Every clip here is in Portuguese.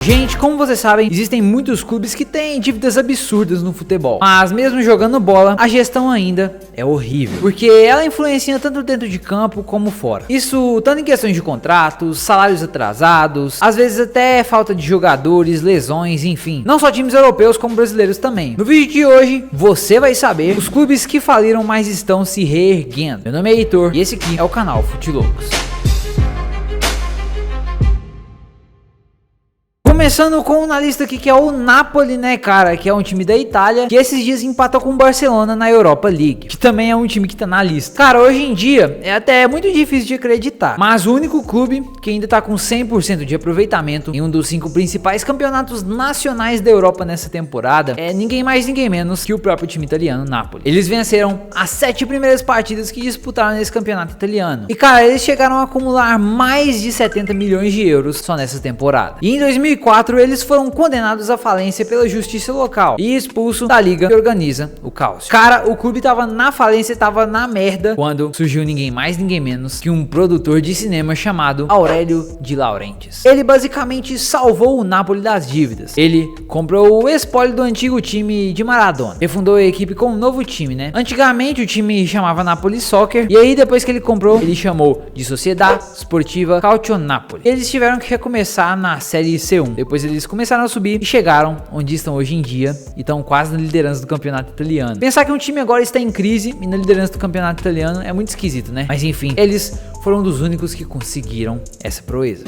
Gente, como vocês sabem, existem muitos clubes que têm dívidas absurdas no futebol. Mas mesmo jogando bola, a gestão ainda é horrível, porque ela influencia tanto dentro de campo como fora. Isso tanto em questões de contratos, salários atrasados, às vezes até falta de jogadores, lesões, enfim. Não só times europeus como brasileiros também. No vídeo de hoje, você vai saber os clubes que faliram, mas estão se reerguendo. Meu nome é Heitor e esse aqui é o canal Futilocos. Começando com uma lista aqui que é o Napoli, né, cara, que é um time da Itália, que esses dias empatou com o Barcelona na Europa League, que também é um time que tá na lista. Cara, hoje em dia é até muito difícil de acreditar, mas o único clube que ainda tá com 100% de aproveitamento em um dos 5 principais campeonatos nacionais da Europa nessa temporada é ninguém mais, ninguém menos que o próprio time italiano, Napoli. Eles venceram as 7 primeiras partidas que disputaram nesse campeonato italiano. E, cara, eles chegaram a acumular mais de 70 milhões de euros só nessa temporada. E em 2004, eles foram condenados à falência pela justiça local e expulso da liga que organiza o Calcio. Cara, o clube tava na falência, tava na merda, quando surgiu ninguém mais, ninguém menos que um produtor de cinema chamado Aurélio de Laurentiis. Ele basicamente salvou o Napoli das dívidas. Ele comprou o espólio do antigo time de Maradona, refundou a equipe com um novo time, né? Antigamente o time chamava Napoli Soccer, e aí depois que ele comprou, ele chamou de Sociedade Sportiva Calcio Napoli. Eles tiveram que recomeçar na Série C1. Depois eles começaram a subir e chegaram onde estão hoje em dia e estão quase na liderança do campeonato italiano. Pensar que um time agora está em crise e na liderança do campeonato italiano é muito esquisito, né? Mas enfim, eles foram um dos únicos que conseguiram essa proeza.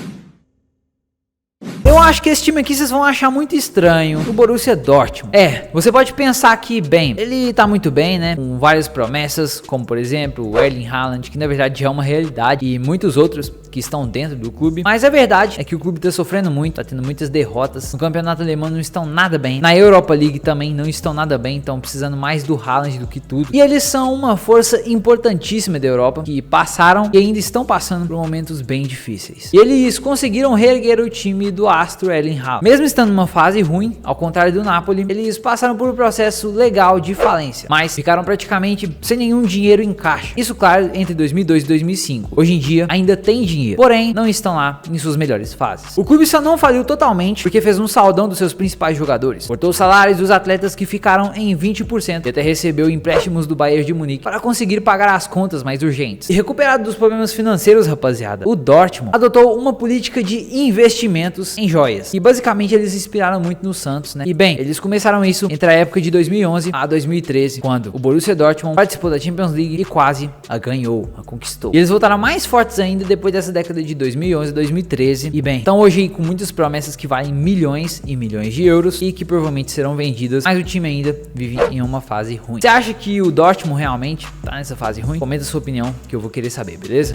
Eu acho que esse time aqui vocês vão achar muito estranho, o Borussia Dortmund. Você pode pensar que, bem, ele tá muito bem, né, com várias promessas, como por exemplo o Erling Haaland, que na verdade já é uma realidade, e muitos outros que estão dentro do clube. Mas a verdade é que o clube tá sofrendo muito, tá tendo muitas derrotas. No campeonato alemão não estão nada bem, na Europa League também não estão nada bem, estão precisando mais do Haaland do que tudo. E eles são uma força importantíssima da Europa, que passaram e ainda estão passando por momentos bem difíceis. E eles conseguiram reerguer o time do astro Erling Haaland. Mesmo estando numa fase ruim, ao contrário do Napoli, eles passaram por um processo legal de falência, mas ficaram praticamente sem nenhum dinheiro em caixa. Isso, claro, entre 2002 e 2005. Hoje em dia ainda tem dinheiro, porém não estão lá em suas melhores fases. O clube só não faliu totalmente porque fez um saldão dos seus principais jogadores, cortou os salários dos atletas que ficaram em 20% e até recebeu empréstimos do Bayern de Munique para conseguir pagar as contas mais urgentes. E recuperado dos problemas financeiros, rapaziada, o Dortmund adotou uma política de investimentos em joias. E basicamente eles se inspiraram muito no Santos, né? E bem, eles começaram isso entre a época de 2011 a 2013, quando o Borussia Dortmund participou da Champions League e quase a ganhou, a conquistou. E eles voltaram mais fortes ainda depois dessa década de 2011 e 2013. E bem, estão hoje com muitas promessas que valem milhões e milhões de euros e que provavelmente serão vendidas, mas o time ainda vive em uma fase ruim. Você acha que o Dortmund realmente tá nessa fase ruim? Comenta a sua opinião que eu vou querer saber, beleza?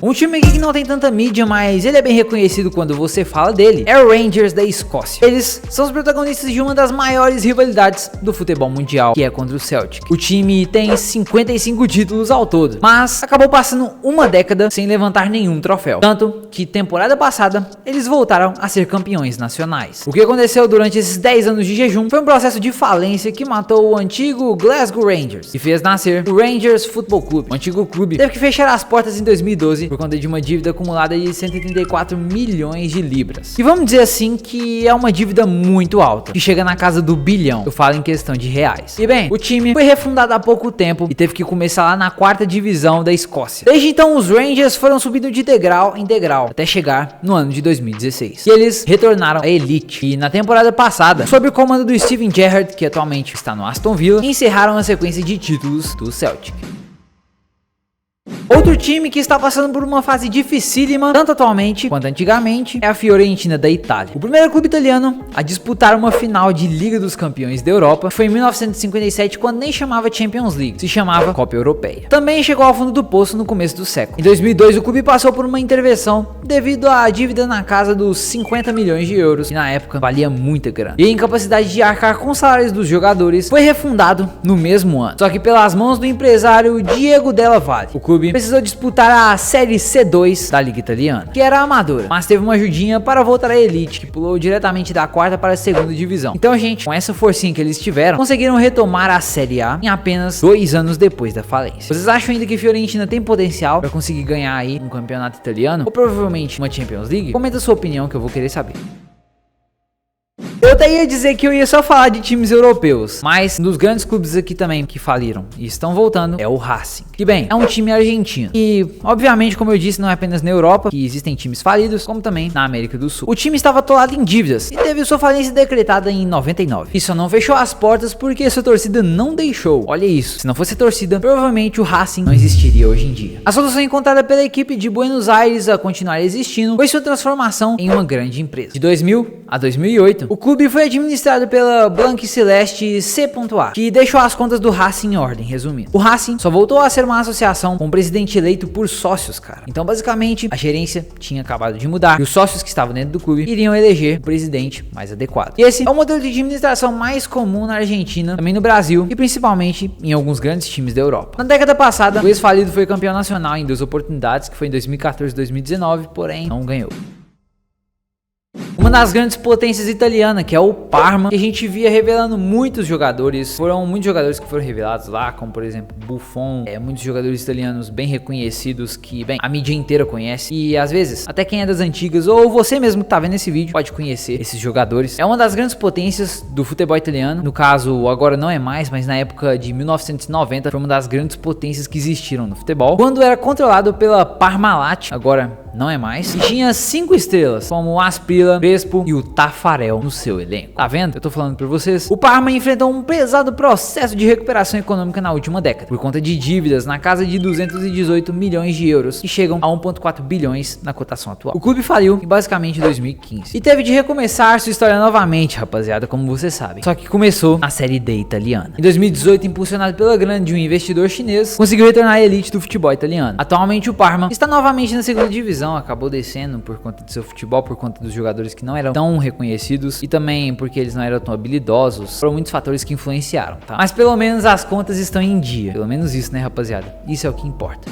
Um time aqui que não tem tanta mídia, mas ele é bem reconhecido quando você fala dele, é o Rangers da Escócia. Eles são os protagonistas de uma das maiores rivalidades do futebol mundial, que é contra o Celtic. O time tem 55 títulos ao todo, mas acabou passando uma década sem levantar nenhum troféu. Tanto que temporada passada, eles voltaram a ser campeões nacionais. O que aconteceu durante esses 10 anos de jejum foi um processo de falência que matou o antigo Glasgow Rangers e fez nascer o Rangers Football Club. O antigo clube teve que fechar as portas em 2012 por conta de uma dívida acumulada de 134 milhões de libras. E vamos dizer assim que é uma dívida muito alta, que chega na casa do bilhão. Eu falo em questão de reais. E bem, o time foi refundado há pouco tempo e teve que começar lá na 4ª divisão da Escócia. Desde então, os Rangers foram subindo de degrau em degrau, até chegar no ano de 2016. E eles retornaram à elite. E na temporada passada, sob o comando do Steven Gerrard, que atualmente está no Aston Villa, encerraram a sequência de títulos do Celtic. Outro time que está passando por uma fase dificílima, tanto atualmente quanto antigamente, é a Fiorentina da Itália. O primeiro clube italiano a disputar uma final de Liga dos Campeões da Europa foi em 1957, quando nem chamava Champions League, se chamava Copa Europeia. Também chegou ao fundo do poço no começo do século. Em 2002, o clube passou por uma intervenção devido à dívida na casa dos 50 milhões de euros, que na época valia muita grana. E a incapacidade de arcar com os salários dos jogadores foi refundado no mesmo ano, só que pelas mãos do empresário Diego Della Valle. O clube precisou disputar a Série C2 da Liga Italiana, que era amadora, mas teve uma ajudinha para voltar à elite, que pulou diretamente da quarta para a segunda divisão. Então, gente, com essa forcinha que eles tiveram, conseguiram retomar a Série A em apenas 2 anos depois da falência. Vocês acham ainda que Fiorentina tem potencial para conseguir ganhar aí um campeonato italiano, ou provavelmente uma Champions League? Comenta a sua opinião que eu vou querer saber. Eu até ia dizer que eu ia só falar de times europeus, mas um dos grandes clubes aqui também que faliram e estão voltando é o Racing. Que bem, é um time argentino. E, obviamente, como eu disse, não é apenas na Europa que existem times falidos, como também na América do Sul. O time estava atolado em dívidas e teve sua falência decretada em 99. E só não fechou as portas porque sua torcida não deixou. Olha isso, se não fosse a torcida, provavelmente o Racing não existiria hoje em dia. A solução encontrada pela equipe de Buenos Aires a continuar existindo foi sua transformação em uma grande empresa. De 2000 a 2008, o clube foi administrado pela Blanquiceleste C.A, que deixou as contas do Racing em ordem, resumindo. O Racing só voltou a ser uma associação com um presidente eleito por sócios, cara. Então, basicamente, a gerência tinha acabado de mudar e os sócios que estavam dentro do clube iriam eleger o presidente mais adequado. E esse é o modelo de administração mais comum na Argentina, também no Brasil e principalmente em alguns grandes times da Europa. Na década passada, o ex-falido foi campeão nacional em 2 oportunidades, que foi em 2014 e 2019, porém não ganhou. Uma das grandes potências italianas, que é o Parma, que a gente via revelando muitos jogadores. Foram muitos jogadores que foram revelados lá, como por exemplo Buffon, muitos jogadores italianos bem reconhecidos que, bem, a mídia inteira conhece. E às vezes, até quem é das antigas, ou você mesmo que tá vendo esse vídeo, pode conhecer esses jogadores. É uma das grandes potências do futebol italiano. No caso, agora não é mais, mas na época de 1990 foi uma das grandes potências que existiram no futebol, quando era controlado pela Parmalat, agora não é mais. E tinha 5 estrelas, como o Asprilla, Crespo e o Taffarel no seu elenco. Tá vendo? Eu tô falando pra vocês. O Parma enfrentou um pesado processo de recuperação econômica na última década, por conta de dívidas na casa de 218 milhões de euros, que chegam a 1,4 bilhões na cotação atual. O clube faliu em basicamente 2015 e teve de recomeçar sua história novamente, rapaziada, como vocês sabem. Só que começou na Série D italiana. Em 2018, impulsionado pela grana de um investidor chinês, conseguiu retornar à elite do futebol italiano. Atualmente o Parma está novamente na segunda divisão, acabou descendo por conta do seu futebol, por conta dos jogadores que não eram tão reconhecidos e também porque eles não eram tão habilidosos. Foram muitos fatores que influenciaram, tá? Mas pelo menos as contas estão em dia. Pelo menos isso, né, rapaziada? Isso é o que importa.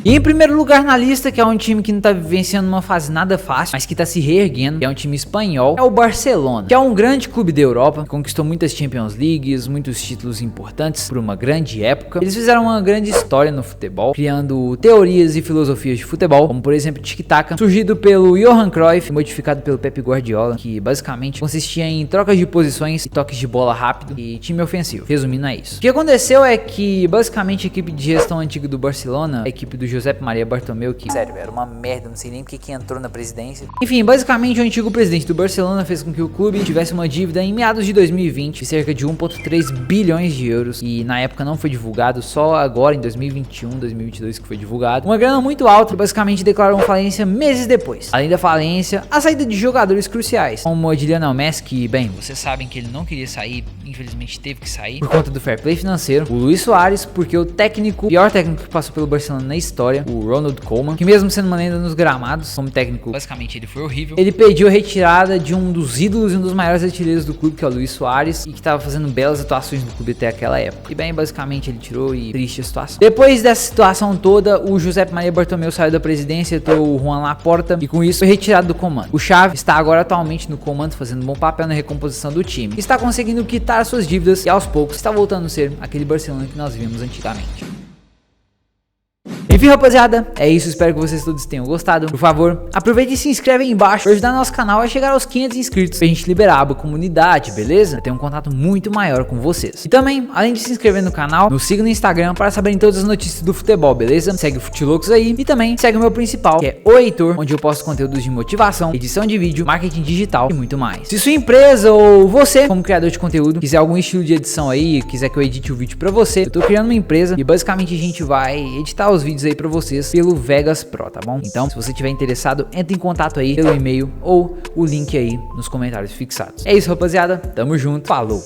E em primeiro lugar na lista, que é um time que não tá vivenciando uma fase nada fácil, mas que tá se reerguendo, que é um time espanhol, é o Barcelona, que é um grande clube da Europa, que conquistou muitas Champions Leagues, muitos títulos importantes por uma grande época. Eles fizeram uma grande história no futebol, criando teorias e filosofias de futebol, como por exemplo tic-tac, surgido pelo Johan Cruyff, modificado pelo Pep Guardiola, que basicamente consistia em trocas de posições e toques de bola rápido e time ofensivo. Resumindo, é isso. O que aconteceu é que basicamente a equipe de gestão antiga do Barcelona, a equipe do José Maria Bartomeu, que sério, era uma merda, não sei nem porque que entrou na presidência. Enfim, basicamente o antigo presidente do Barcelona fez com que o clube tivesse uma dívida em meados de 2020 de cerca de 1,3 bilhões de euros, e na época não foi divulgado, só agora em 2021, 2022 que foi divulgado. Uma grana muito alta, basicamente declarou falência meses depois. Além da falência, a saída de jogadores cruciais, como o de Lionel Messi, que, bem, vocês sabem que ele não queria sair, infelizmente teve que sair por conta do fair play financeiro. O Luis Soares, porque o pior técnico que passou pelo Barcelona na história, o Ronald Koeman, que mesmo sendo uma lenda nos gramados, como técnico, basicamente ele foi horrível. Ele pediu a retirada de um dos ídolos e um dos maiores artilheiros do clube, que é o Luis Soares, e que estava fazendo belas atuações no clube até aquela época. E bem, basicamente ele tirou, e triste a situação. Depois dessa situação toda, o José Maria Bartomeu saiu da presidência, entrou o Juan Laporta, e com isso foi retirado do comando. O Xavi está agora atualmente no comando, fazendo um bom papel na recomposição do time. Está conseguindo quitar suas dívidas e aos poucos está voltando a ser aquele Barcelona que nós vimos antigamente. Enfim, rapaziada, é isso, espero que vocês todos tenham gostado. Por favor, aproveite e se inscreve aí embaixo para ajudar nosso canal a chegar aos 500 inscritos, pra gente liberar a aba comunidade, beleza? Ter um contato muito maior com vocês. E também, além de se inscrever no canal, nos siga no Instagram para saberem todas as notícias do futebol, beleza? Segue o Futilocos aí e também segue o meu principal, que é o Heitor, onde eu posto conteúdos de motivação, edição de vídeo, marketing digital e muito mais. Se sua empresa ou você, como criador de conteúdo, quiser algum estilo de edição aí, quiser que eu edite o vídeo pra você, eu tô criando uma empresa e basicamente a gente vai editar os vídeos aí pra vocês pelo Vegas Pro, tá bom? Então, se você tiver interessado, entre em contato aí pelo e-mail ou o link aí nos comentários fixados. É isso, rapaziada. Tamo junto. Falou!